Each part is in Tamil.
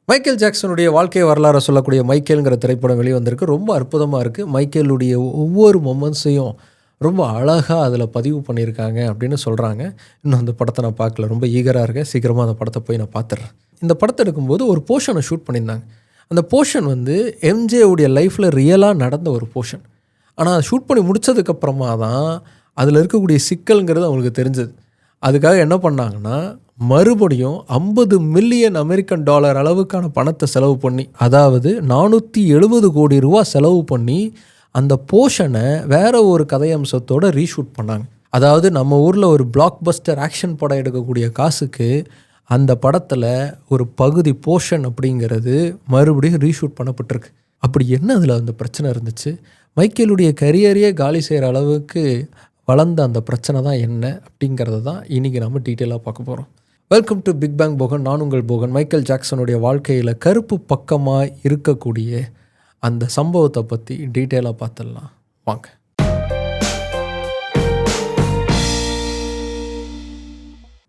மைக்கேல் ஜாக்சனுடைய வாழ்க்கை வரலாறு சொல்லக்கூடிய மைக்கேல்ங்கிற திரைப்படம் வெளிவந்திருக்கு. ரொம்ப அற்புதமாக இருக்குது. மைக்கேலுடைய ஒவ்வொரு மொமெண்ட்ஸையும் ரொம்ப அழகாக அதில் பதிவு பண்ணியிருக்காங்க அப்படின்னு சொல்கிறாங்க. இன்னும் அந்த படத்தை நான் பார்க்கல, ரொம்ப ஈகராக இருக்கேன். சீக்கிரமாக அந்த படத்தை போய் நான் பார்த்துட்றேன். இந்த படத்தை எடுக்கும்போது ஒரு போர்ஷனை ஷூட் பண்ணியிருந்தாங்க. அந்த போர்ஷன் வந்து எம்ஜேவுடைய லைஃப்பில் ரியலாக நடந்த ஒரு போர்ஷன். ஆனால் ஷூட் பண்ணி முடித்ததுக்கப்புறமா தான் அதில் இருக்கக்கூடிய சிக்கல்ங்கிறது அவங்களுக்கு தெரிஞ்சது. அதுக்காக என்ன பண்ணாங்கன்னா, மறுபடியும் $50 மில்லியன் அளவுக்கான பணத்தை செலவு பண்ணி, அதாவது 470 கோடி ரூபா செலவு பண்ணி அந்த போர்ஷனை வேற ஒரு கதையம்சத்தோடு ரீஷூட் பண்ணாங்க. அதாவது நம்ம ஊரில் ஒரு பிளாக் பஸ்டர் ஆக்ஷன் படம் எடுக்கக்கூடிய காசுக்கு அந்த படத்தில் ஒரு பகுதி போர்ஷன் அப்படிங்கிறது மறுபடியும் ரீஷூட் பண்ணப்பட்டிருக்கு. அப்படி என்ன அதில் அந்த பிரச்சனை இருந்துச்சு? மைக்கேலுடைய கரியரையே காலி செய்கிற அளவுக்கு வளர்ந்த அந்த பிரச்சனை தான் என்ன அப்படிங்கிறத தான் இன்றைக்கி நம்ம டீட்டெயிலாக பார்க்க போகிறோம். Welcome to big bang Bogan. நான் உங்கள் போகன். மைக்கேல் ஜாக்சனுடைய வாழ்க்கையில் கருப்பு பக்கமாக இருக்கக்கூடிய அந்த சம்பவத்தை பற்றி டீட்டெயிலாக பார்த்துடலாம் வாங்க.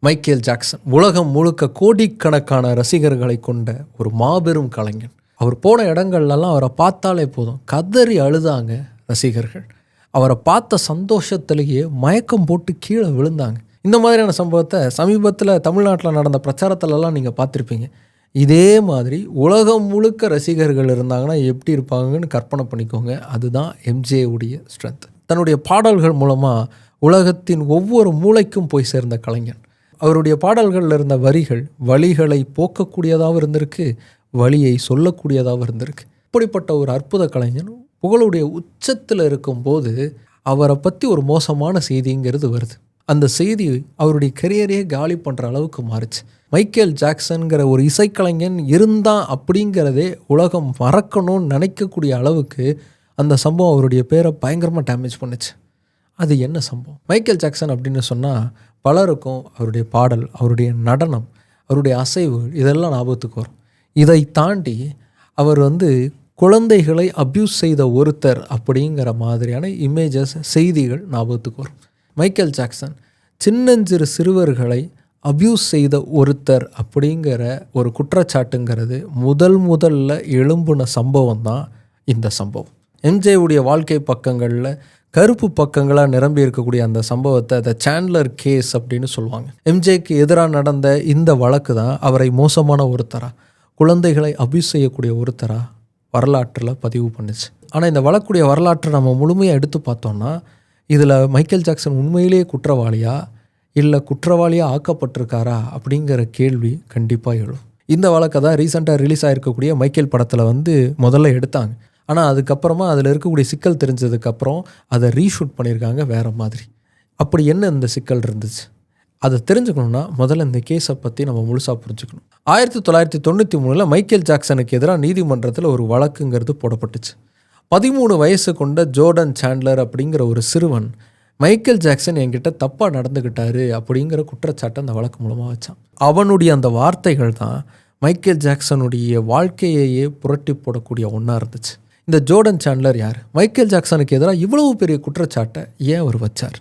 மைக்கேல் ஜாக்சன் உலகம் முழுக்க கோடிக்கணக்கான ரசிகர்களை கொண்ட ஒரு மாபெரும் கலைஞன். அவர் போன இடங்கள்லாம் அவரை பார்த்தாலே போதும் கதறி அழுதாங்க ரசிகர்கள். அவரை பார்த்த சந்தோஷத்திலேயே மயக்கம் போட்டு கீழே விழுந்தாங்க. இந்த மாதிரியான சம்பவத்தை சமீபத்தில் தமிழ்நாட்டில் நடந்த பிரச்சாரத்திலலாம் நீங்கள் பார்த்துருப்பீங்க. இதே மாதிரி உலகம் முழுக்க ரசிகர்கள் இருந்தாங்கன்னா எப்படி இருப்பாங்கன்னு கற்பனை பண்ணிக்கோங்க. அதுதான் எம்ஜேவுடைய ஸ்ட்ரென்த். தன்னுடைய பாடல்கள் மூலமாக உலகத்தின் ஒவ்வொரு மூளைக்கும் போய் சேர்ந்த கலைஞன். அவருடைய பாடல்களில் இருந்த வரிகள் வலிகளை போக்கக்கூடியதாகவும் இருந்திருக்கு, வலியை சொல்லக்கூடியதாகவும் இருந்திருக்கு. இப்படிப்பட்ட ஒரு அற்புத கலைஞன் புகழுடைய உச்சத்தில் இருக்கும்போது அவரை பற்றி ஒரு மோசமான செய்திங்கிறது வருது. அந்த செய்தி அவருடைய கரியரையே காலி பண்ணுற அளவுக்கு மாறுச்சு. மைக்கேல் ஜாக்சன்கிற ஒரு இசைக்கலைஞன் இருந்தான் அப்படிங்கிறதே உலகம் மறக்கணும்னு நினைக்கக்கூடிய அளவுக்கு அந்த சம்பவம் அவருடைய பேரை பயங்கரமாக டேமேஜ் பண்ணுச்சு. அது என்ன சம்பவம்? மைக்கேல் ஜாக்சன் அப்படின்னு சொன்னால் பலருக்கும் அவருடைய பாடல், அவருடைய நடனம், அவருடைய அசைவு இதெல்லாம் ஞாபகத்துக்கு வரும். இதை தாண்டி அவர் குழந்தைகளை அப்யூஸ் செய்த ஒருத்தர் அப்படிங்கிற மாதிரியான இமேஜஸ், செய்திகள் ஞாபகத்துக்கு வரும். மைக்கேல் ஜாக்சன் சின்னஞ்சிறு சிறுவர்களை அப்யூஸ் செய்த ஒருத்தர் அப்படிங்கிற ஒரு குற்றச்சாட்டுங்கிறது முதல்ல எழும்புன சம்பவம் தான் இந்த சம்பவம். எம்ஜேவுடைய வாழ்க்கை பக்கங்களில் கருப்பு பக்கங்களாக நிரம்பி இருக்கக்கூடிய அந்த சம்பவத்தை த சாண்ட்லர் கேஸ் அப்படின்னு சொல்லுவாங்க. எம்ஜேக்கு எதிராக நடந்த இந்த வழக்கு தான் அவரை மோசமான ஒருத்தராக, குழந்தைகளை அப்யூஸ் செய்யக்கூடிய ஒருத்தராக வரலாற்றில் பதிவு பண்ணுச்சு. ஆனால் இந்த வழக்குடைய வரலாற்றை நம்ம முழுமையாக எடுத்து பார்த்தோம்னா இதில் மைக்கேல் ஜாக்சன் உண்மையிலேயே குற்றவாளியா இல்லை குற்றவாளியாக ஆக்கப்பட்டிருக்காரா அப்படிங்கிற கேள்வி கண்டிப்பாக எழும். இந்த வழக்கை தான் ரீசெண்டாக ரிலீஸ் ஆகிருக்கக்கூடிய மைக்கேல் படத்தில் முதல்ல எடுத்தாங்க. ஆனால் அதுக்கப்புறமா அதில் இருக்கக்கூடிய சிக்கல் தெரிஞ்சதுக்கப்புறம் அதை ரீஷூட் பண்ணியிருக்காங்க வேறு மாதிரி. அப்படி என்ன இந்த சிக்கல் இருந்துச்சு அதை தெரிஞ்சுக்கணுன்னா முதல்ல இந்த கேஸை பற்றி நம்ம முழுசாக புரிஞ்சுக்கணும். 1993 மைக்கேல் ஜாக்சனுக்கு எதிராக நீதிமன்றத்தில் ஒரு வழக்குங்கிறது போடப்பட்டுச்சு. 13 வயசு கொண்ட ஜோர்டன் சாண்ட்லர் அப்படிங்கிற ஒரு சிறுவன் மைக்கேல் ஜாக்சன் என்கிட்ட தப்பாக நடந்துக்கிட்டாரு அப்படிங்கிற குற்றச்சாட்டை அந்த வழக்கு மூலமாக வச்சான். அவனுடைய அந்த வார்த்தைகள் தான் மைக்கேல் ஜாக்சனுடைய வாழ்க்கையையே புரட்டி போடக்கூடிய ஒன்றா இருந்துச்சு. இந்த ஜோர்டன் சாண்ட்லர் யார்? மைக்கேல் ஜாக்சனுக்கு எதிராக இவ்வளவு பெரிய குற்றச்சாட்டை ஏன் அவர் வச்சார்?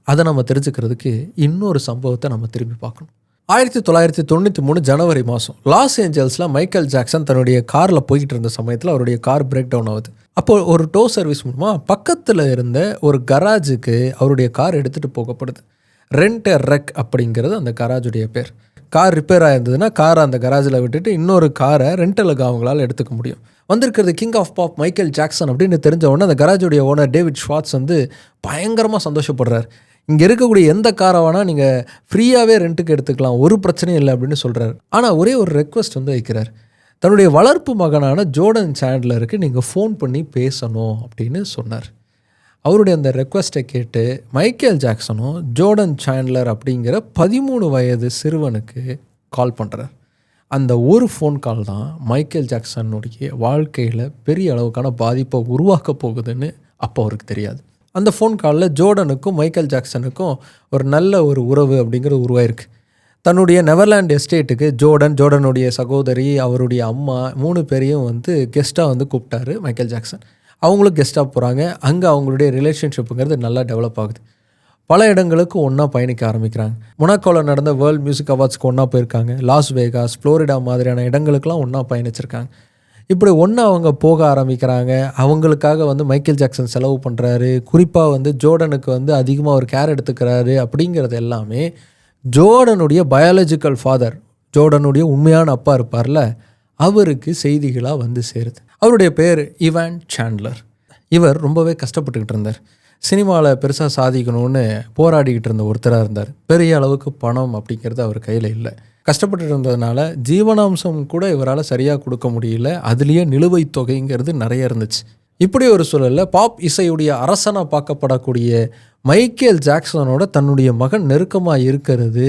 அதை நம்ம தெரிஞ்சுக்கிறதுக்கு இன்னொரு சம்பவத்தை நம்ம திரும்பி பார்க்கணும். 1993 ஜனவரி மாதம் லாஸ் ஏஞ்சல்ஸில் மைக்கேல் ஜாக்சன் தன்னுடைய காரில் போய்கிட்டு இருந்த சமயத்தில் அவருடைய கார் பிரேக் டவுன் ஆகுது. அப்போது ஒரு டோ சர்வீஸ் மூலமாக பக்கத்தில் இருந்த ஒரு கராஜுக்கு அவருடைய கார் எடுத்துகிட்டு போகப்படுது. ரெண்ட் எ ரெக் அப்படிங்கிறது அந்த கராஜுடைய பேர். கார் ரிப்பேர் ஆகிருந்ததுன்னா காரை அந்த கராஜில் விட்டுட்டு இன்னொரு காரை ரெண்டலுக்கு அவங்களால எடுத்துக்க முடியும். வந்திருக்கிறது king of pop Michael Jackson அப்படின்னு தெரிஞ்ச உடனே அந்த கராஜுடைய ஓனர் டேவிட் ஷ்வார்ட்ஸ் பயங்கரமாக சந்தோஷப்படுறார். இங்கே இருக்கக்கூடிய எந்த காரை வேணால் நீங்கள் ஃப்ரீயாகவே ரெண்ட்டுக்கு எடுத்துக்கலாம், ஒரு பிரச்சனையும் இல்லை அப்படின்னு சொல்கிறார். ஆனால் ஒரே ஒரு ரெக்வஸ்ட் வைக்கிறார். தன்னுடைய வளர்ப்பு மகனான ஜோர்டன் சாண்ட்லருக்கு நீங்கள் ஃபோன் பண்ணி பேசணும் அப்படின்னு சொன்னார். அவருடைய அந்த ரெக்வஸ்ட்டை கேட்டு மைக்கேல் ஜாக்சனும் ஜோர்டன் சாண்ட்லர் அப்படிங்கிற 13 வயது சிறுவனுக்கு கால் பண்ணுறார். அந்த ஒரு ஃபோன் கால் தான் மைக்கேல் ஜாக்சனுடைய வாழ்க்கையில் பெரிய அளவுக்கான பாதிப்பை உருவாக்க போகுதுன்னு அப்போ அவருக்கு தெரியாது. அந்த ஃபோன் காலில் ஜோர்டனுக்கும் மைக்கேல் ஜாக்சனுக்கும் ஒரு நல்ல ஒரு உறவு அப்படிங்கிறது உருவாயிருக்கு. தன்னுடைய நெவர்லாண்ட் எஸ்டேட்டுக்கு ஜோர்டனுடைய சகோதரி, அவருடைய அம்மா 3 பேரையும் கெஸ்ட்டாக கூப்பிட்டாரு மைக்கேல் ஜாக்சன். அவங்களும் கெஸ்ட்டாக போகிறாங்க. அங்கே அவங்களுடைய ரிலேஷன்ஷிப்புங்கிறது நல்லா டெவலப் ஆகுது. பல இடங்களுக்கு ஒன்றா பயணிக்க ஆரம்பிக்கிறாங்க. மொனாக்கோவில் நடந்த வேர்ல்டு மியூசிக் அவார்ட்ஸ்க்கு ஒன்றா போயிருக்காங்க. லாஸ் வேகாஸ், ஃப்ளோரிடா மாதிரியான இடங்களுக்கெல்லாம் ஒன்றா பயணிச்சிருக்காங்க. இப்படி ஒன்று அவங்க போக ஆரம்பிக்கிறாங்க. அவங்களுக்காக வந்து மைக்கேல் ஜாக்சன் செலவு பண்ணுறாரு. குறிப்பாக வந்து ஜோர்டனுக்கு வந்து அதிகமாக ஒரு கேர் எடுத்துக்கிறாரு. அப்படிங்கிறது எல்லாமே ஜோர்டனுடைய பயாலஜிக்கல் ஃபாதர், ஜோர்டனுடைய உண்மையான அப்பா இருப்பார்ல, அவருக்கு செய்திகளாக வந்து சேருது. அவருடைய பேர் இவான் சாண்ட்லர். இவர் ரொம்பவே கஷ்டப்பட்டுக்கிட்டு இருந்தார். சினிமாவில் பெருசாக சாதிக்கணும்னு போராடிக்கிட்டு இருந்த ஒருத்தராக இருந்தார். பெரிய அளவுக்கு பணம் அப்படிங்கிறது அவர் கையில் இல்லை. கஷ்டப்பட்டு இருந்ததுனால ஜீவனாம்சம் கூட இவரால் சரியாக கொடுக்க முடியல. அதுலேயே நிலுவைத் தொகைங்கிறது நிறைய இருந்துச்சு. இப்படி ஒரு சூழலில் பாப் இசையுடைய அரசனாக பார்க்கப்படக்கூடிய மைக்கேல் ஜாக்சனோட தன்னுடைய மகன் நெருக்கமாக இருக்கிறது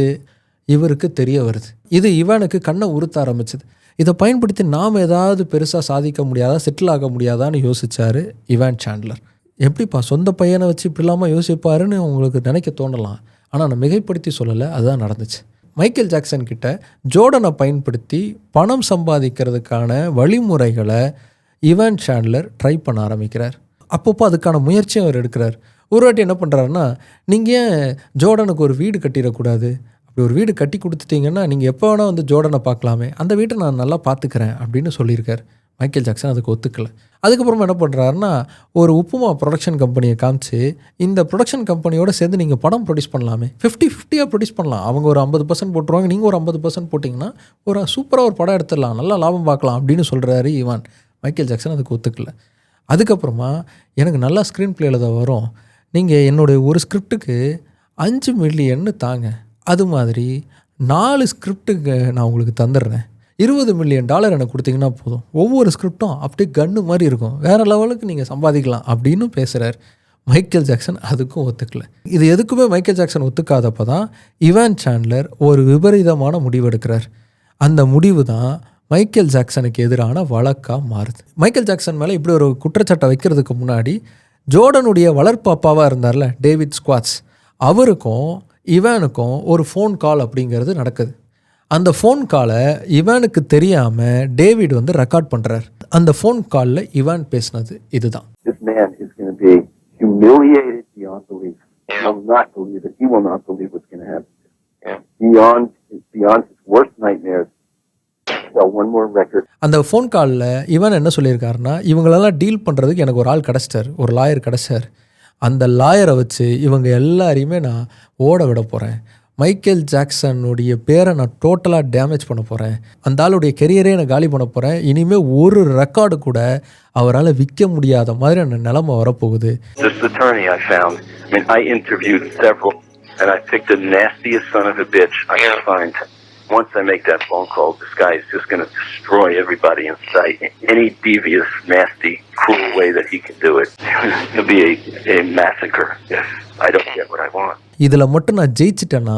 இவருக்கு தெரிய வருது. இது இவானுக்கு கண்ணை உறுத்த ஆரம்பிச்சது. இதை பயன்படுத்தி நாம் ஏதாவது பெருசாக சாதிக்க முடியாதா, செட்டில் ஆக முடியாதான்னு யோசித்தார் இவான் சாண்ட்லர். எப்படிப்பா சொந்த பையனை வச்சு இப்படி இல்லாமல் யோசிப்பாருன்னு உங்களுக்கு நினைக்க தோணலாம். ஆனால் நான் மிகைப்படுத்தி சொல்லலை, அதுதான் நடந்துச்சு. மைக்கேல் ஜாக்சன் கிட்ட ஜோர்டனை பயன்படுத்தி பணம் சம்பாதிக்கிறதுக்கான வழிமுறைகளை இவான் சாண்ட்லர் ட்ரை பண்ண ஆரம்பிக்கிறார். அப்பப்போ அதுக்கான முயற்சியும் அவர் எடுக்கிறார். ஒரு வாட்டி என்ன பண்ணுறாருன்னா, நீங்கள் ஏன் ஜோர்டனுக்கு ஒரு வீடு கட்டிடக்கூடாது, அப்படி ஒரு வீடு கட்டி கொடுத்துட்டிங்கன்னா நீங்கள் எப்போ வேணால் வந்து ஜோர்டனை பார்க்கலாமே, அந்த வீட்டை நான் நல்லா பார்த்துக்கிறேன் அப்படின்னு சொல்லியிருக்கார். மைக்கேல் ஜாக்சன் அதுக்கு ஒத்துக்கலை. அதுக்கப்புறமா என்ன பண்ணுறாருன்னா, ஒரு உப்புமா ப்ரொடக்ஷன் கம்பெனியை காமிச்சு, இந்த ப்ரொடக்ஷன் கம்பெனியோடு சேர்ந்து நீங்கள் படம் ப்ரொடியூஸ் பண்ணலாமே, 50-50 ப்ரொடியூஸ் பண்ணலாம், அவங்க ஒரு 50% போட்டுருவாங்க, நீங்கள் ஒரு 50% போட்டிங்கன்னா ஒரு சூப்பராக ஒரு படம் எடுத்துடலாம், நல்லா லாபம் பார்க்கலாம் அப்படின்னு சொல்கிறாரு இவான். மைக்கேல் ஜாக்சன் அதுக்கு ஒத்துக்கலை. அதுக்கப்புறமா எனக்கு நல்லா ஸ்க்ரீன் ப்ளே எழுத வரும், நீங்கள் என்னுடைய ஒரு ஸ்கிரிப்டுக்கு 5 மில்லியன்னு தாங்க, அது மாதிரி 4 ஸ்கிரிப்டுக்கு நான் உங்களுக்கு தந்துடுறேன், $20 மில்லியன் எனக்கு கொடுத்தீங்கன்னா போதும், ஒவ்வொரு ஸ்கிரிப்டும் அப்படியே கன்று மாதிரி இருக்கும், வேறு லெவலுக்கு நீங்கள் சம்பாதிக்கலாம் அப்படின்னு பேசுகிறார். மைக்கேல் ஜாக்சன் அதுக்கும் ஒத்துக்கலை. இது எதுக்குமே மைக்கேல் ஜாக்சன் ஒத்துக்காதப்போ தான் இவான் சாண்ட்லர் ஒரு விபரீதமான முடிவு எடுக்கிறார். அந்த முடிவு தான் மைக்கேல் ஜாக்சனுக்கு எதிரான வழக்காக மாறுது. மைக்கேல் ஜாக்சன் மேலே இப்படி ஒரு குற்றச்சாட்டை வைக்கிறதுக்கு முன்னாடி ஜோர்டனுடைய வளர்ப்பு அப்பாவாக இருந்தார்ல டேவிட் ஸ்குவாட்ஸ், அவருக்கும் இவானுக்கும் ஒரு ஃபோன் கால் அப்படிங்கிறது நடக்குது. அந்த ஃபோன் காலை இவானுக்கு தெரியாமல் டேவிட் வந்து ரெக்கார்ட் பண்ணுறார். அந்த ஃபோன் காலில் இவான் பேசினது இதுதான். அந்த ஃபோன் காலில் இவன் என்ன சொல்லியிருக்காருன்னா, இவங்களெல்லாம் டீல் பண்ணுறதுக்கு எனக்கு ஒரு ஆள் கிடச்சிட்டார், ஒரு லாயர் கிடச்சார். அந்த லாயரை வச்சு இவங்க எல்லாரையுமே நான் ஓட விட போகிறேன், மைக்கேல் ஜாக்சனுடைய பேரை நான் டோட்டலாக டேமேஜ் பண்ண போகிறேன், அந்த ஆளுடைய கெரியரே நான் காலி பண்ண போகிறேன், இனிமேல் ஒரு ரெக்கார்டு கூட அவரால் விற்க முடியாத மாதிரி அந்த நிலைமை வரப்போகுது. Once I make that phone call, this guy is just going to destroy everybody in sight. Any devious, nasty, cruel way that he can do it. It'll be a massacre if I don't get what I want. இதில் மட்டும் நான் ஜெயிச்சிட்டேன்னா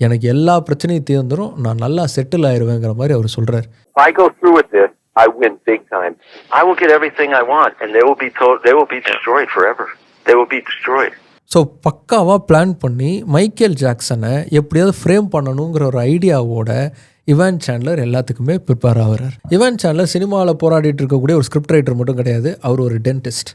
எனக்கு எல்லா பிரச்சனையும் தீர்ந்துடும், நான் நல்லா செட்டில் ஆயிடுவேங்கிற மாதிரி அவர் சொல்கிறார். If I go through with this, I win big time. I will get everything I want and they will be destroyed forever. They will be destroyed. So பக்காவாக பிளான் பண்ணி மைக்கேல் ஜாக்சனை எப்படியாவது ஃப்ரேம் பண்ணணுங்கிற ஒரு ஐடியாவோட இவான் சாண்ட்லர் எல்லாத்துக்குமே ப்ரிப்பேர் ஆகிறார். இவான் சாண்ட்லர் சினிமாவில் போராடிட்டு இருக்கக்கூடிய ஒரு ஸ்கிரிப்ட் ரைட்டர் மட்டும் கிடையாது, அவர் ஒரு டென்டிஸ்ட்.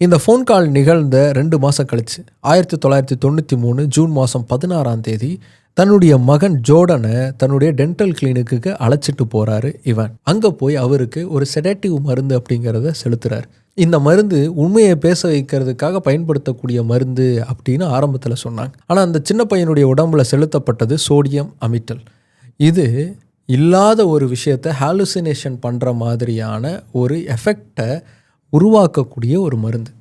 இந்த ஃபோன் கால் நிகழ்ந்த 2 மாதம் கழிச்சு 1993 ஜூன் மாதம் 16 தன்னுடைய மகன் ஜோர்டனை தன்னுடைய டென்டல் கிளினிக்கு அழைச்சிட்டு போகிறாரு இவான். அங்கே போய் அவருக்கு ஒரு செடேட்டிவ் மருந்து அப்படிங்கிறத செலுத்துகிறார். இந்த மருந்து உண்மையை பேச வைக்கிறதுக்காக பயன்படுத்தக்கூடிய மருந்து அப்படின்னு ஆரம்பத்தில் சொன்னாங்க. ஆனால் அந்த சின்ன பையனுடைய உடம்புல செலுத்தப்பட்டது சோடியம் அமிட்டல். இது இல்லாத ஒரு விஷயத்தை ஹாலுசினேஷன் பண்ணுற மாதிரியான ஒரு எஃபெக்டை உருவாக்கக்கூடிய ஒரு மருந்து.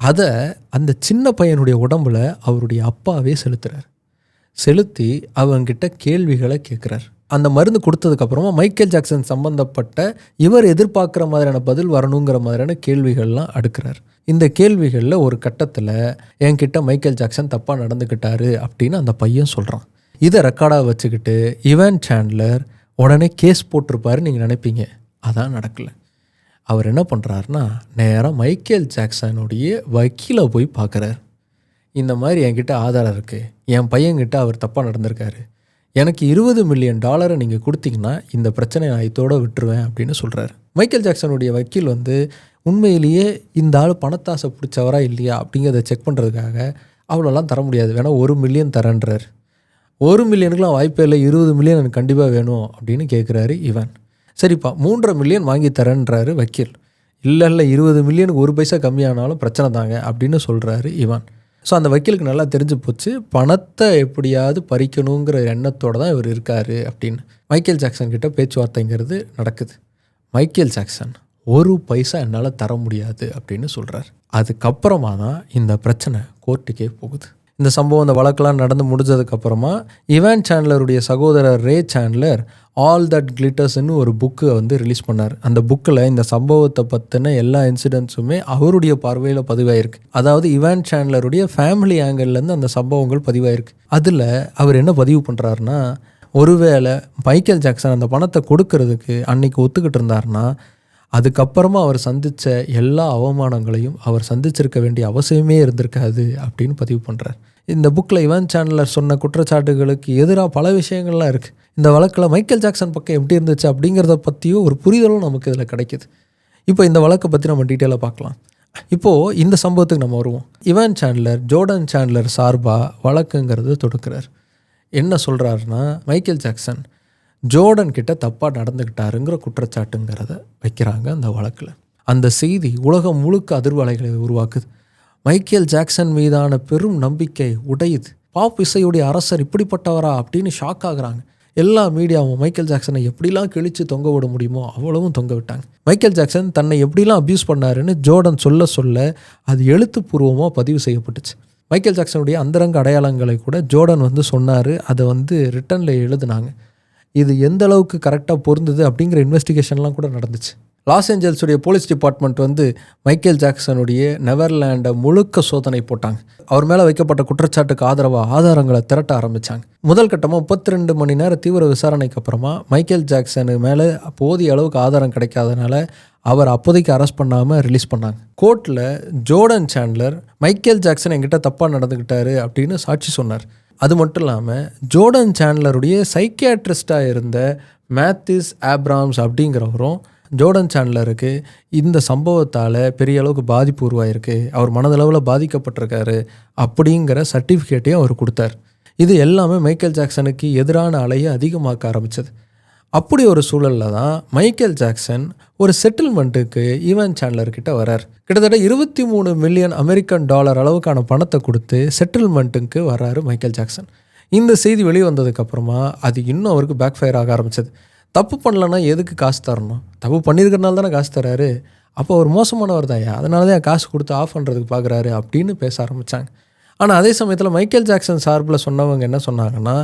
அதை அந்த சின்ன பையனுடைய உடம்புல அவருடைய அப்பாவே செலுத்துகிறார். செலுத்தி அவங்கிட்ட கேள்விகளை கேட்குறார். அந்த மருந்து கொடுத்ததுக்கப்புறமா மைக்கேல் ஜாக்சன் சம்மந்தப்பட்ட இவர் எதிர்பார்க்குற மாதிரியான பதில் வரணுங்கிற மாதிரியான கேள்விகள்லாம் அடுக்கிறார். இந்த கேள்விகளில் ஒரு கட்டத்தில் என்கிட்ட மைக்கேல் ஜாக்சன் தப்பாக நடந்துக்கிட்டாரு அப்படின்னு அந்த பையன் சொல்கிறான். இதை ரெக்கார்டாக வச்சுக்கிட்டு இவான் சாண்ட்லர் உடனே கேஸ் போட்டிருப்பாரு நீங்கள் நினைப்பீங்க. அதான் நடக்கலை. அவர் என்ன பண்ணுறாருனா, நேராக மைக்கேல் ஜாக்சனுடைய வக்கீலை போய் பார்க்குறார். இந்த மாதிரி என்கிட்ட ஆதாரம் இருக்குது, என் பையன்கிட்ட அவர் தப்பாக நடந்திருக்காரு, எனக்கு $20 மில்லியன் நீங்கள் கொடுத்தீங்கன்னா இந்த பிரச்சனை நான் இதோடு விட்டுருவேன் அப்படின்னு சொல்கிறார். மைக்கேல் ஜாக்சனுடைய வக்கீல் உண்மையிலேயே இந்த ஆள் பணத்தாசை பிடிச்சவரா இல்லையா அப்படிங்கிறத செக் பண்ணுறதுக்காக அவ்வளோலாம் தர முடியாது, வேணால் 1 மில்லியன் தரேன்றார். 1 மில்லியனுக்குலாம் வாய்ப்பே இல்லை, 20 மில்லியன் எனக்கு கண்டிப்பாக வேணும் அப்படின்னு கேட்குறாரு இவான். சரிப்பா 3.5 மில்லியன் வாங்கி தரேன்றாரு வக்கீல். இல்லை 20 மில்லியனுக்கு 1 பைசா கம்மியானாலும் பிரச்சனை தாங்க அப்படின்னு சொல்கிறாரு இவான். ஸோ அந்த வக்கீலுக்கு நல்லா தெரிஞ்சு போச்சு, பணத்தை எப்படியாவது பறிக்கணுங்கிற எண்ணத்தோடு தான் இவர் இருக்கார் அப்படின்னு. மைக்கேல் ஜாக்சன் கிட்ட பேச்சுவார்த்தைங்கிறது நடக்குது. மைக்கேல் ஜாக்சன் 1 பைசா என்னால் தர முடியாது அப்படின்னு சொல்கிறார். அதுக்கப்புறமா தான் இந்த பிரச்சனை கோர்ட்டுக்கே போகுது. இந்த சம்பவம், இந்த வழக்கெல்லாம் நடந்து முடிஞ்சதுக்கப்புறமா இவான் சாண்ட்லருடைய சகோதரர் ரே சாண்ட்லர் ஆல் தட் கிளிட்டர்ஸ்ன்னு ஒரு புக்கு வந்து ரிலீஸ் பண்ணார். அந்த புக்கில் இந்த சம்பவத்தை பற்றின எல்லா இன்சிடென்ட்ஸுமே அவருடைய பார்வையில் பதிவாயிருக்கு. அதாவது இவான் சாண்ட்லருடைய ஃபேமிலி ஆங்கிள்லேருந்து அந்த சம்பவங்கள் பதிவாயிருக்கு. அதில் அவர் என்ன பதிவு பண்ணுறாருனா, ஒருவேளை மைக்கேல் ஜாக்சன் அந்த பணத்தை கொடுக்கறதுக்கு அன்னைக்கு ஒத்துக்கிட்டு இருந்தாருன்னா அதுக்கப்புறமா அவர் சந்தித்த எல்லா அவமானங்களையும் அவர் சந்திச்சிருக்க வேண்டிய அவசியமே இருந்திருக்காது அப்படின்னு பதிவு பண்ணுறார். இந்த புக்கில் இவான் சாண்ட்லர் சொன்ன குற்றச்சாட்டுகளுக்கு எதிராக பல விஷயங்கள்லாம் இருக்குது. இந்த வழக்கில் மைக்கேல் ஜாக்சன் பக்கம் எப்படி இருந்துச்சு அப்படிங்கிறத பற்றியும் ஒரு புரிதலும் நமக்கு இதில் கிடைக்கிது. இப்போ இந்த வழக்கை பற்றி நம்ம டீட்டெயிலாக பார்க்கலாம். இப்போது இந்த சம்பவத்துக்கு நம்ம வருவோம். இவான் சாண்ட்லர் ஜோர்டன் சாண்ட்லர் சார்பாக வழக்குங்கிறது தொடுக்கிறார். என்ன சொல்கிறாருன்னா, மைக்கேல் ஜாக்சன் ஜோர்டன் கிட்ட தப்பாக நடந்துக்கிட்டாருங்கிற குற்றச்சாட்டுங்கிறத வைக்கிறாங்க அந்த வழக்கில். அந்த செய்தி உலகம் முழுக்க அதிர்வலைகளை உருவாக்குது. மைக்கேல் ஜாக்சன் மீதான பெரும் நம்பிக்கை உடையுது. பாப் இசையுடைய அரசர் இப்படிப்பட்டவரா அப்படின்னு ஷாக் ஆகுறாங்க. எல்லா மீடியாவும் மைக்கேல் ஜாக்சனை எப்படிலாம் கிழித்து தொங்க விட முடியுமோ அவ்வளவும் தொங்க விட்டாங்க. மைக்கேல் ஜாக்சன் தன்னை எப்படிலாம் அப்யூஸ் பண்ணாருன்னு ஜோர்டன் சொல்ல அது எழுத்துப்பூர்வமாக பதிவு செய்யப்பட்டுச்சு. மைக்கேல் ஜாக்சனுடைய அந்தரங்க அடையாளங்களை கூட ஜோர்டன் வந்து சொன்னார். அதை வந்து ரிட்டனில் எழுதுனாங்க. இது எந்த அளவுக்கு கரெக்டாக பொருந்தது அப்படிங்கிற இன்வெஸ்டிகேஷன்லாம் கூட நடந்துச்சு. லாஸ் ஏஞ்சல்ஸுடைய போலீஸ் டிபார்ட்மெண்ட் வந்து மைக்கேல் ஜாக்சனுடைய நெவர்லேண்டை முழுக்க சோதனை போட்டாங்க. அவர் மேலே வைக்கப்பட்ட குற்றச்சாட்டுக்கு ஆதரவாக ஆதாரங்களை திரட்ட ஆரம்பித்தாங்க. முதல் கட்டமாக 32 மணி நேர தீவிர விசாரணைக்கு அப்புறமா மைக்கேல் ஜாக்சனு மேலே போதிய அளவுக்கு ஆதாரம் கிடைக்காதனால அவர் அப்போதைக்கு அரெஸ்ட் பண்ணாமல் ரிலீஸ் பண்ணாங்க. கோர்ட்டில் ஜோர்டன் சாண்ட்லர் மைக்கேல் ஜாக்சன் என்கிட்ட தப்பாக நடந்துக்கிட்டாரு அப்படின்னு சாட்சி சொன்னார். அது மட்டும் இல்லாமல் ஜோர்டன் சாண்ட்லருடைய சைக்கியாட்ரிஸ்டாக இருந்த மேத்யூஸ் ஆப்ராம்ஸ் அப்படிங்கிறவரும் ஜோர்டன் சாண்ட்லருக்கு இந்த சம்பவத்தால் பெரிய அளவுக்கு பாதிப்பு உருவாயிருக்கு, அவர் மனதளவில் பாதிக்கப்பட்டிருக்காரு அப்படிங்கிற சர்டிஃபிகேட்டையும் அவர் கொடுத்தார். இது எல்லாமே மைக்கேல் ஜாக்சனுக்கு எதிரான அலையை அதிகமாக்க ஆரம்பித்தது. அப்படி ஒரு சூழலில் தான் மைக்கேல் ஜாக்சன் ஒரு செட்டில்மெண்ட்டுக்கு ஈவான் சாண்ட்லர்கிட்ட வரார். கிட்டத்தட்ட 23 மில்லியன் அமெரிக்கன் டாலர் அளவுக்கான பணத்தை கொடுத்து செட்டில்மெண்ட்டுக்கு வர்றாரு மைக்கேல் ஜாக்சன். இந்த செய்தி வெளியே வந்ததுக்கப்புறமா அது இன்னும் அவருக்கு பேக் ஃபயர் ஆக ஆரம்பிச்சது. தப்பு பண்ணலன்னா எதுக்கு காசு தரணும், தப்பு பண்ணியிருக்கிறனால தானே காசு தராரு, அப்போ அவர் மோசமானவர் தான், அதனால தான் காசு கொடுத்து ஆஃப் பண்ணுறதுக்கு பார்க்குறாரு அப்படின்னு பேச ஆரம்பித்தாங்க. ஆனால் அதே சமயத்தில் மைக்கேல் ஜாக்சன் சார்பில் சொன்னவங்க என்ன சொன்னாங்கன்னா,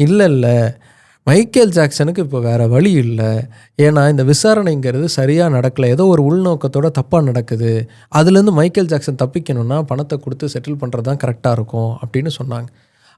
இல்லை மைக்கேல் ஜாக்சனுக்கு இப்போ வேறு வழி இல்லை, ஏன்னா இந்த விசாரணைங்கிறது சரியாக நடக்கலை, ஏதோ ஒரு உள்நோக்கத்தோட தப்பாக நடக்குது, அதுலேருந்து மைக்கேல் ஜாக்சன் தப்பிக்கணும்னா பணத்தை கொடுத்து செட்டில் பண்ணுறது தான் கரெக்டாக இருக்கும் அப்படின்னு சொன்னாங்க.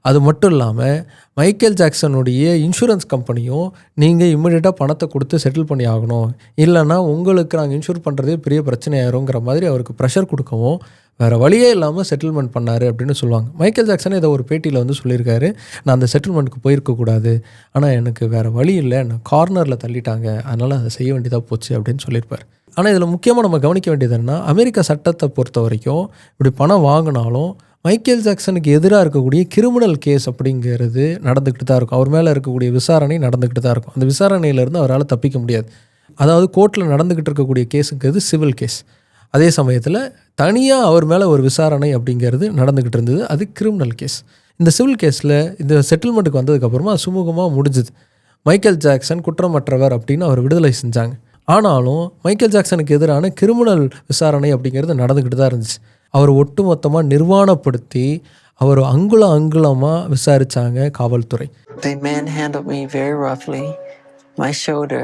அது மட்டும் இல்லாமல் மைக்கேல் ஜாக்சனுடைய இன்சூரன்ஸ் கம்பெனியும் நீங்கள் இம்மிடியட்டாக பணத்தை கொடுத்து செட்டில் பண்ணி ஆகணும், இல்லைன்னா உங்களுக்கு நாங்கள் இன்சூர் பண்ணுறதே பெரிய பிரச்சனையாயிருங்கிற மாதிரி அவருக்கு ப்ரெஷர் கொடுக்கவும் வேறு வழியே இல்லாமல் செட்டில்மெண்ட் பண்ணார் அப்படின்னு சொல்லுவாங்க. மைக்கேல் ஜாக்சன் இதை ஒரு பேட்டியில் வந்து சொல்லியிருக்காரு, நான் அந்த செட்டில்மெண்ட்டுக்கு போயிருக்கக்கூடாது, ஆனால் எனக்கு வேறு வழி இல்லை, என்னை கார்னரில் தள்ளிட்டாங்க, அதனால் அதை செய்ய வேண்டியதாக போச்சு அப்படின்னு சொல்லியிருப்பார். ஆனால் இதில் முக்கியமாக நம்ம கவனிக்க வேண்டியது என்னன்னா, அமெரிக்கா சட்டத்தை பொறுத்த வரைக்கும் இப்படி பணம் வாங்கினாலும் மைக்கேல் ஜாக்சனுக்கு எதிராக இருக்கக்கூடிய கிரிமினல் கேஸ் அப்படிங்கிறது நடந்துக்கிட்டு தான் இருக்கும், அவர் மேலே இருக்கக்கூடிய விசாரணை நடந்துக்கிட்டு தான் இருக்கும். அந்த விசாரணையிலேருந்து அவரால் தப்பிக்க முடியாது. அதாவது கோர்ட்டில் நடந்துக்கிட்டு இருக்கக்கூடிய கேஸுங்கிறது சிவில் கேஸ், அதே சமயத்தில் தனியாக அவர் மேலே ஒரு விசாரணை அப்படிங்கிறது நடந்துக்கிட்டு இருந்தது, அது கிரிமினல் கேஸ். இந்த சிவில் கேஸில் இந்த செட்டில்மெண்ட்டுக்கு வந்ததுக்கப்புறமா சுமூகமாக முடிஞ்சுது. மைக்கேல் ஜாக்சன் குற்றமற்றவர் அப்படின்னு அவர் விடுதலை செஞ்சாங்க. ஆனாலும் மைக்கேல் ஜாக்சனுக்கு எதிரான கிரிமினல் விசாரணை அப்படிங்கிறது நடந்துக்கிட்டு தான் இருந்துச்சு. அவர் ஒட்டுமொத்தமாக நிர்வாணப்படுத்தி அவர் அங்குலமாக விசாரித்தாங்க காவல்துறை. The man handled me very roughly. My shoulder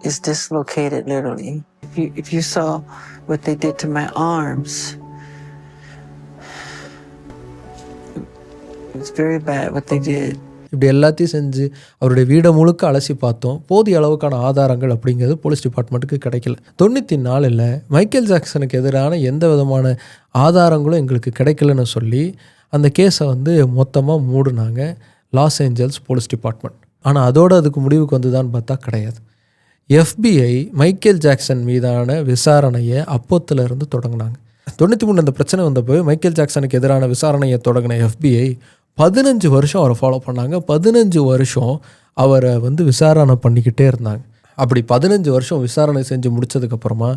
is dislocated literally. If you saw what they did to my arms, it was very bad what they did. இப்படி எல்லாத்தையும் செஞ்சு அவருடைய வீடை முழுக்க அலசி பார்த்தோம். போதிய அளவுக்கான ஆதாரங்கள் அப்படிங்கிறது போலீஸ் டிபார்ட்மெண்ட்டுக்கு கிடைக்கல. 94 மைக்கேல் ஜாக்சனுக்கு எதிரான எந்த விதமான ஆதாரங்களும் எங்களுக்கு கிடைக்கலன்னு சொல்லி அந்த கேஸை வந்து மொத்தமாக மூடினாங்க லாஸ் ஏஞ்சல்ஸ் போலீஸ் டிபார்ட்மெண்ட். ஆனால் அதோடு அதுக்கு முடிவுக்கு வந்துதான்னு பார்த்தா கிடையாது. FBI மைக்கேல் ஜாக்சன் மீதான விசாரணையை அப்போத்துலேருந்து தொடங்கினாங்க. 93 அந்த பிரச்சனை வந்தப்போ மைக்கேல் ஜாக்சனுக்கு எதிரான விசாரணையை தொடங்கின FBI 15 வருஷம் அவரை ஃபாலோ பண்ணாங்க. 15 வருஷம் அவரை வந்து விசாரணை பண்ணிக்கிட்டே இருந்தாங்க. அப்படி 15 வருஷம் விசாரணை செஞ்சு முடித்ததுக்கப்புறமா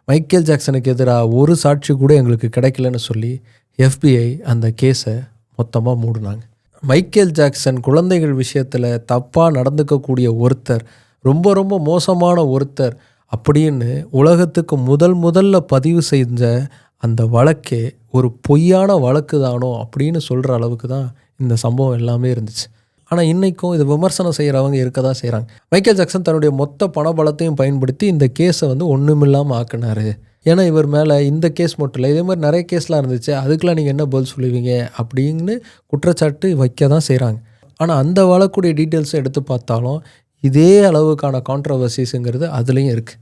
மைக்கேல் ஜாக்சனுக்கு எதிராக ஒரு சாட்சி கூட எங்களுக்கு கிடைக்கலன்னு சொல்லி FBI அந்த கேஸை மொத்தமாக மூடினாங்க. மைக்கேல் ஜாக்சன் குழந்தைகள் விஷயத்தில் தப்பாக நடந்துக்கக்கூடிய ஒருத்தர், ரொம்ப ரொம்ப மோசமான ஒருத்தர் அப்படின்னு உலகத்துக்கு முதல்ல பதிவு செஞ்ச அந்த வழக்கே ஒரு பொய்யான வழக்கு தானோ அப்படின்னு சொல்கிற அளவுக்கு தான் இந்த சம்பவம் எல்லாமே இருந்துச்சு. ஆனால் இன்றைக்கும் இது விமர்சனம் செய்கிறவங்க இருக்க தான் செய்கிறாங்க. மைக்கேல் ஜாக்சன் தன்னுடைய மொத்த பணபலத்தையும் பயன்படுத்தி இந்த கேஸை வந்து ஒன்றுமில்லாமல் ஆக்குனார். ஏன்னா இவர் மேலே இந்த கேஸ் மட்டும் இல்லை, இதே மாதிரி நிறைய கேஸ்லாம் இருந்துச்சு, அதுக்கெலாம் நீங்கள் என்ன பதில் சொல்லுவீங்க அப்படின்னு குற்றச்சாட்டு வைக்க தான் செய்கிறாங்க. ஆனால் அந்த வழக்குடைய டீட்டெயில்ஸை எடுத்து பார்த்தாலும் இதே அளவுக்கான கான்ட்ரவர்சிஸுங்கிறது அதுலேயும் இருக்குது.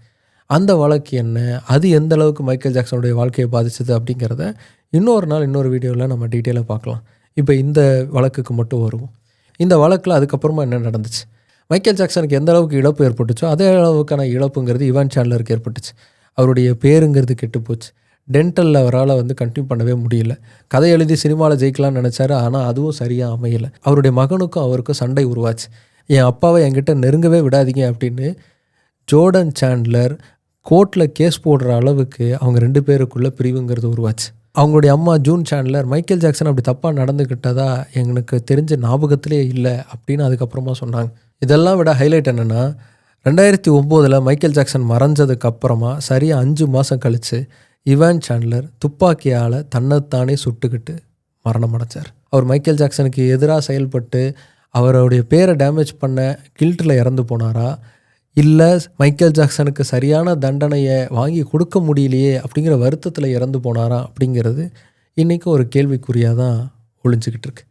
அந்த வழக்கு என்ன, அது எந்த அளவுக்கு மைக்கேல் ஜாக்சனுடைய வாழ்க்கையை பாதிச்சது அப்படிங்கிறத இன்னொரு நாள் இன்னொரு வீடியோவில் நம்ம டீட்டெயிலாக பார்க்கலாம். இப்போ இந்த வழக்குக்கு மட்டும் வருவோம். இந்த வழக்கில் அதுக்கப்புறமா என்ன நடந்துச்சு, மைக்கேல் ஜாக்சனுக்கு எந்த அளவுக்கு இழப்பு ஏற்பட்டுச்சோ அதே அளவுக்கான இழப்புங்கிறது இவான் சாண்ட்லருக்கு ஏற்பட்டுச்சு. அவருடைய பேருங்கிறது கெட்டு போச்சு. டென்டலில் அவரால் வந்து கண்டினியூ பண்ணவே முடியல. கதை எழுதி சினிமாவில் ஜெயிக்கலாம்னு நினச்சாரு, ஆனால் அதுவும் சரியாக அமையலை. அவருடைய மகனுக்கும் அவருக்கும் சண்டை உருவாச்சு. என் அப்பாவை என்கிட்ட நெருங்கவே விடாதீங்க அப்படின்னு ஜோர்டன் சாண்ட்லர் கோர்ட்டில் கேஸ் போடுற அளவுக்கு அவங்க 2 பேருக்குள்ளே பிரிவுங்கிறது உருவாச்சு. அவங்களுடைய அம்மா ஜூன் சாண்ட்லர் மைக்கேல் ஜாக்சன் அப்படி தப்பாக நடந்துக்கிட்டதா எனக்கு தெரிஞ்ச ஞாபகத்திலே இல்லை அப்படின்னு அதுக்கப்புறமா சொன்னாங்க. இதெல்லாம் விட ஹைலைட் என்னென்னா 2009 மைக்கேல் ஜாக்சன் மறைஞ்சதுக்கப்புறமா சரியாக 5 மாதம் கழித்து இவான் சாண்ட்லர் துப்பாக்கியால் தன்னைத்தானே சுட்டுக்கிட்டு மரணம் அடைஞ்சார். அவர் மைக்கேல் ஜாக்சனுக்கு எதிராக செயல்பட்டு அவருடைய பேரை டேமேஜ் பண்ண கில்ட்டில் இறந்து போனாரா, இல்லை மைக்கேல் ஜாக்சனுக்கு சரியான தண்டனையை வாங்கி கொடுக்க முடியலையே அப்படிங்கிற வருத்தத்தில் இறந்து போனாரா அப்படிங்கிறது இன்றைக்கும் ஒரு கேள்விக்குறியாக தான் ஒழிஞ்சிக்கிட்டு இருக்கு.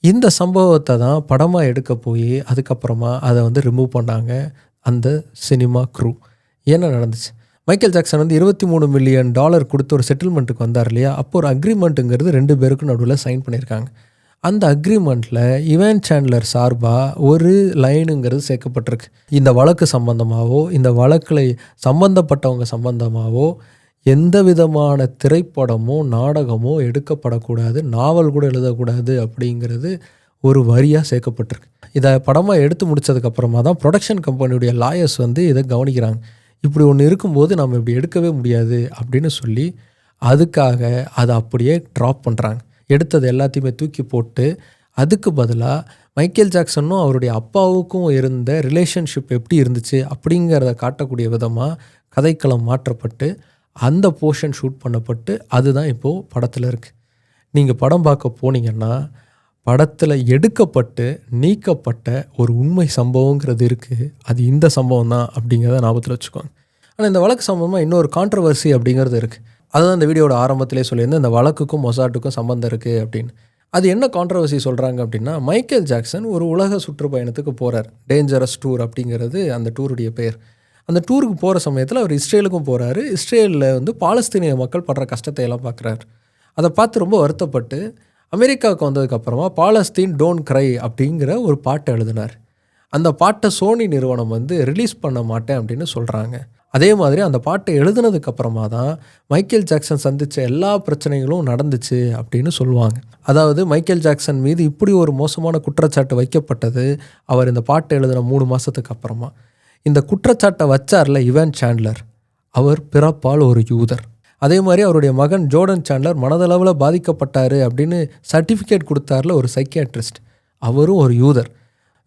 இந்த சம்பவத்தை தான் படமாக எடுக்க போய் அதுக்கப்புறமா அதை வந்து ரிமூவ் பண்ணாங்க அந்த சினிமா க்ரூ. என்ன நடந்துச்சு, மைக்கேல் ஜாக்சன் வந்து $23 மில்லியன் கொடுத்து ஒரு செட்டில்மெண்ட்டுக்கு வந்தார் இல்லையா, அப்போ ஒரு அக்ரிமெண்ட்டுங்கிறது 2 பேருக்கும் நடுவில் சைன் பண்ணியிருக்காங்க. அந்த அக்ரிமெண்ட்டில் இவான் சாண்ட்லர் சார்பாக ஒரு லைனுங்கிறது சேர்க்கப்பட்டிருக்கு. இந்த வழக்கு சம்பந்தமாகவோ இந்த வழக்கில் சம்பந்தப்பட்டவங்க சம்பந்தமாகவோ எந்த விதமான திரைப்படமோ நாடகமோ எடுக்கப்படக்கூடாது, நாவல் கூட எழுதக்கூடாது அப்படிங்கிறது ஒரு வரியாக சேர்க்கப்பட்டிருக்கு. இதை படமாக எடுத்து முடித்ததுக்கப்புறமா தான் ப்ரொடக்ஷன் கம்பெனியுடைய லாயர்ஸ் வந்து இதை கவனிக்கிறாங்க. இப்படி ஒன்று இருக்கும்போது நம்ம இப்படி எடுக்கவே முடியாது அப்படின்னு சொல்லி அதுக்காக அதை அப்படியே ட்ராப் பண்ணுறாங்க. எடுத்தது எல்லாத்தையுமே தூக்கி போட்டு அதுக்கு பதிலாக மைக்கேல் ஜாக்சனும் அவருடைய அப்பாவுக்கும் இருந்த ரிலேஷன்ஷிப் எப்படி இருந்துச்சு அப்படிங்கிறத காட்டக்கூடிய விதமாக கதைக்களம் மாற்றப்பட்டு அந்த போர்ஷன் ஷூட் பண்ணப்பட்டு அதுதான் இப்போது படத்தில் இருக்குது. நீங்கள் படம் பார்க்க போனீங்கன்னா படத்தில் எடுக்கப்பட்டு நீக்கப்பட்ட ஒரு உண்மை சம்பவங்கிறது இருக்குது. அது இந்த சம்பவம் தான் அப்படிங்கிறத ஞாபகத்தில் வச்சுக்கோங்க. ஆனால் இந்த வழக்கு சம்பவமாக இன்னொரு கான்ட்ரவர்சி அப்படிங்கிறது இருக்குது. அதுதான் இந்த வீடியோட ஆரம்பத்திலே சொல்லியிருந்தேன், இந்த வழக்குக்கும் மொசாட்டுக்கும் சம்மந்தம் இருக்குது அப்படின்னு. அது என்ன கான்ட்ரவர்சி சொல்கிறாங்க அப்படின்னா, மைக்கேல் ஜாக்சன் ஒரு உலக சுற்றுப்பயணத்துக்கு போகிறார். டேஞ்சரஸ் டூர் அப்படிங்கிறது அந்த டூருடைய பேர். அந்த டூருக்கு போகிற சமயத்தில் அவர் இஸ்ரேலுக்கும் போகிறாரு. இஸ்ரேலில் வந்து பாலஸ்தீனிய மக்கள் படுற கஷ்டத்தை எல்லாம் பார்க்குறாரு. அதை பார்த்து ரொம்ப வருத்தப்பட்டு அமெரிக்காவுக்கு வந்ததுக்கப்புறமா பாலஸ்தீன் டோன்ட் க்ரை அப்படிங்கிற ஒரு பாட்டை எழுதினார். அந்த பாட்டை சோனி நிறுவனம் வந்து ரிலீஸ் பண்ண மாட்டேன் அப்படின்னு சொல்கிறாங்க. அதே மாதிரி அந்த பாட்டை எழுதுனதுக்கப்புறமா தான் மைக்கேல் ஜாக்சன் சந்தித்த எல்லா பிரச்சனைகளும் நடந்துச்சு அப்படின்னு சொல்லுவாங்க. அதாவது மைக்கேல் ஜாக்சன் மீது இப்படி ஒரு மோசமான குற்றச்சாட்டு வைக்கப்பட்டது அவர் இந்த பாட்டை எழுதின 3 மாதத்துக்கு அப்புறமா. இந்த குற்றச்சாட்டை வச்சார்ல இவான் சாண்ட்லர், அவர் பிறப்பால் ஒரு யூதர். அதே மாதிரி அவருடைய மகன் ஜோர்டன் சாண்ட்லர் மனதளவில் பாதிக்கப்பட்டார் அப்படின்னு சர்டிஃபிகேட் கொடுத்தார்ல ஒரு சைக்கியாட்ரிஸ்ட், அவரும் ஒரு யூதர்.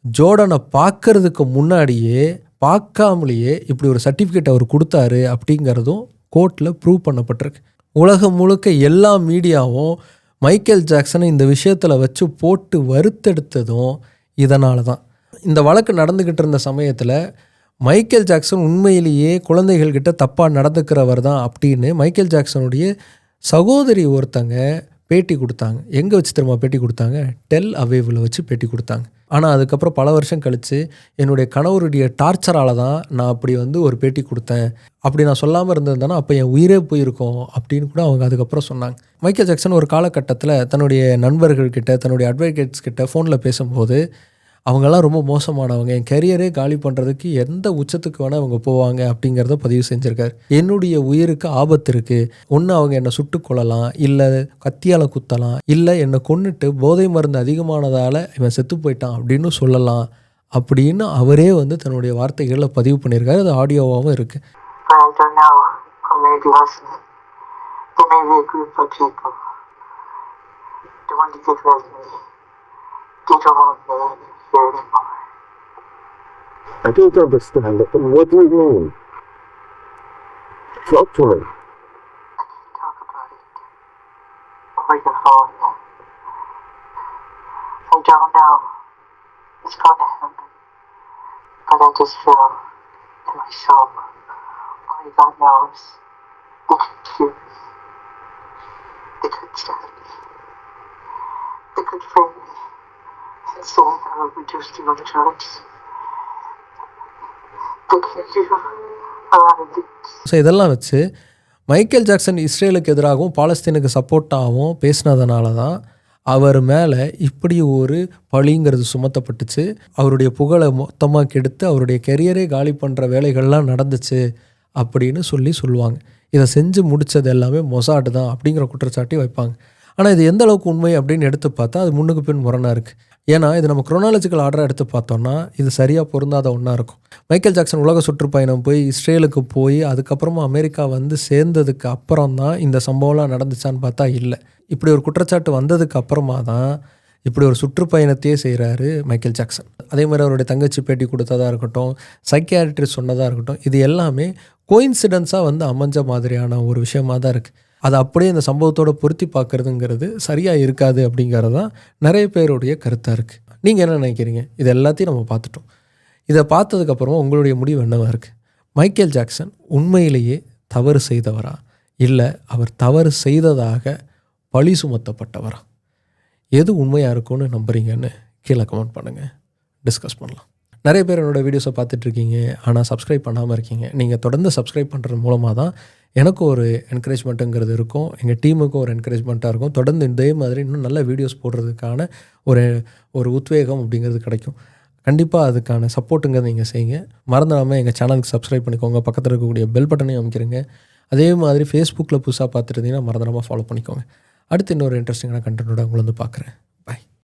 ஜோர்டனை பார்க்கறதுக்கு முன்னாடியே பார்க்காமலேயே இப்படி ஒரு சர்டிஃபிகேட் அவர் கொடுத்தாரு அப்படிங்கிறதும் கோர்ட்டில் ப்ரூவ் பண்ணப்பட்டிருக்கு. உலகம் முழுக்க எல்லா மீடியாவும் மைக்கேல் ஜாக்சனை இந்த விஷயத்தில் வச்சு போட்டு வறுத்தெடுத்ததும் இதனால தான். இந்த வழக்கு நடந்துக்கிட்டு இருந்த சமயத்தில் மைக்கேல் ஜாக்சன் உண்மையிலேயே குழந்தைகள்கிட்ட தப்பாக நடந்துக்கிறவர் தான் அப்படின்னு மைக்கேல் ஜாக்சனுடைய சகோதரி ஒருத்தங்க பேட்டி கொடுத்தாங்க. எங்கே வச்சு திரும்ப பேட்டி கொடுத்தாங்க? டெல் அவேவில் வச்சு பேட்டி கொடுத்தாங்க. ஆனால் அதுக்கப்புறம் பல வருஷம் கழித்து என்னுடைய கணவருடைய டார்ச்சரால் தான் நான் அப்படி வந்து ஒரு பேட்டி கொடுத்தேன், அப்படி நான் சொல்லாமல் இருந்திருந்தேன்னா அப்போ என் உயிரே போயிருக்கோம் அப்படின்னு கூட அவங்க அதுக்கப்புறம் சொன்னாங்க. மைக்கேல் ஜாக்சன் ஒரு காலகட்டத்தில் தன்னுடைய நண்பர்கள்கிட்ட தன்னுடைய அட்வொகேட்ஸ் கிட்ட ஃபோனில் பேசும்போது அவங்கெல்லாம் ரொம்ப மோசமானவங்க, என் கெரியரே காலி பண்ணுறதுக்கு எந்த உச்சத்துக்கு வேணால் அவங்க போவாங்க அப்படிங்கிறத பதிவு செஞ்சுருக்காரு. என்னுடைய உயிருக்கு ஆபத்து இருக்குது, ஒன்று அவங்க என்னை சுட்டு கொள்ளலாம், இல்லை கத்தியால் குத்தலாம், இல்லை என்னை கொன்னுட்டு போதை மருந்து அதிகமானதால் இவன் செத்து போயிட்டான் அப்படின்னு சொல்லலாம் அப்படின்னு அவரே வந்து தன்னுடைய வார்த்தைகளில் பதிவு பண்ணியிருக்காரு. அது ஆடியோவாகவும் இருக்குது. I don't understand it. What do you mean? Talk to me. I can't talk about it over the phone. I don't know what's going to happen, but I just feel in my soul, only God knows, they could kill me, they could stab me, they could frame me, and say I will reduce to on drugs. They can do a lot of things. So இதெல்லாம் வச்சு மைக்கேல் ஜாக்சன் இஸ்ரேலுக்கு எதிராகவும் பாலஸ்தீனுக்கு சப்போர்ட்டாகவும் பேசினதுனால தான் அவர் மேலே இப்படி ஒரு பழிங்கிறது சுமத்தப்பட்டுச்சு. அவருடைய புகழை மொத்தமாக கெடுத்து அவருடைய கெரியரே காலி பண்ணுற வேலைகள்லாம் நடந்துச்சு அப்படின்னு சொல்லுவாங்க. இதை செஞ்சு முடித்தது எல்லாமே மொசாடு தான் அப்படிங்கிற குற்றச்சாட்டி வைப்பாங்க. ஆனால் இது எந்த அளவுக்கு உண்மை அப்படின்னு எடுத்து பார்த்தா அது முன்னுக்கு பின் முரணாக இருக்குது. ஏன்னா இது நம்ம குரோனாலஜிக்கல் ஆர்டராக எடுத்து பார்த்தோன்னா இது சரியாக பொருந்தாத ஒன்றா இருக்கும். மைக்கேல் ஜாக்சன் உலக சுற்றுப்பயணம் போய் இஸ்ரேலுக்கு போய் அதுக்கப்புறமா அமெரிக்கா வந்து சேர்ந்ததுக்கு அப்புறம் தான் இந்த சம்பவம்லாம் நடந்துச்சான்னு பார்த்தா இல்லை. இப்படி ஒரு குற்றச்சாட்டு வந்ததுக்கு அப்புறமா தான் இப்படி ஒரு சுற்றுப்பயணத்தையே செய்கிறாரு மைக்கேல் ஜாக்சன். அதே மாதிரி அவருடைய தங்கச்சி பேட்டி கொடுத்ததாக இருக்கட்டும், சைக்கியாட்ரிஸ்ட் சொன்னதாக இருக்கட்டும், இது எல்லாமே கோயின்சிடென்ஸாக வந்து அமைஞ்ச மாதிரியான ஒரு விஷயமாக தான் இருக்குது. அதை அப்படியே இந்த சம்பவத்தோடு பொருத்தி பார்க்குறதுங்கிறது சரியாக இருக்காது அப்படிங்கிறது தான் நிறைய பேருடைய கருத்தாக இருக்குது. நீங்கள் என்ன நினைக்கிறீங்க? இது எல்லாத்தையும் நம்ம பார்த்துட்டோம். இதை பார்த்ததுக்கப்புறமா உங்களுடைய முடிவு என்னவாக இருக்குது? மைக்கேல் ஜாக்சன் உண்மையிலேயே தவறு செய்தவரா, இல்லை அவர் தவறு செய்ததாக பழி சுமத்தப்பட்டவரா? எது உண்மையாக இருக்கும்னு நம்புறீங்கன்னு கீழே கமெண்ட் பண்ணுங்கள், டிஸ்கஸ் பண்ணலாம். நிறைய பேர் என்னோடய வீடியோஸை பார்த்துட்ருக்கீங்க, ஆனால் சப்ஸ்கிரைப் பண்ணாமல் இருக்கீங்க. நீங்கள் தொடர்ந்து சப்ஸ்கிரைப் பண்ணுறது மூலமாக தான் எனக்கும் ஒரு என்கரேஜ்மெண்ட்டுங்கிறது இருக்கும், எங்கள் டீமுக்கும் ஒரு என்கரேஜ்மெண்ட்டாக இருக்கும். தொடர்ந்து இதே மாதிரி இன்னும் நல்ல வீடியோஸ் போடுறதுக்கான ஒரு உத்வேகம் அப்படிங்கிறது கிடைக்கும். கண்டிப்பாக அதுக்கான சப்போர்ட்டுங்கிறத நீங்கள் செய்யுங்க. மறந்துடாமல் எங்கள் சேனலுக்கு சப்ஸ்கிரைப் பண்ணிக்கோங்க, பக்கத்தில் இருக்கக்கூடிய பெல் பட்டனையும் அமைக்கிறீங்க. அதே மாதிரி ஃபேஸ்புக்கில் புதுசாக பார்த்துருந்தீங்கன்னா மறந்துடாமல் ஃபாலோ பண்ணிக்கோங்க. அடுத்து இன்னொரு இன்ட்ரெஸ்டிங்கான கண்டென்ட்டோட உங்களை வந்து பார்க்குறேன்.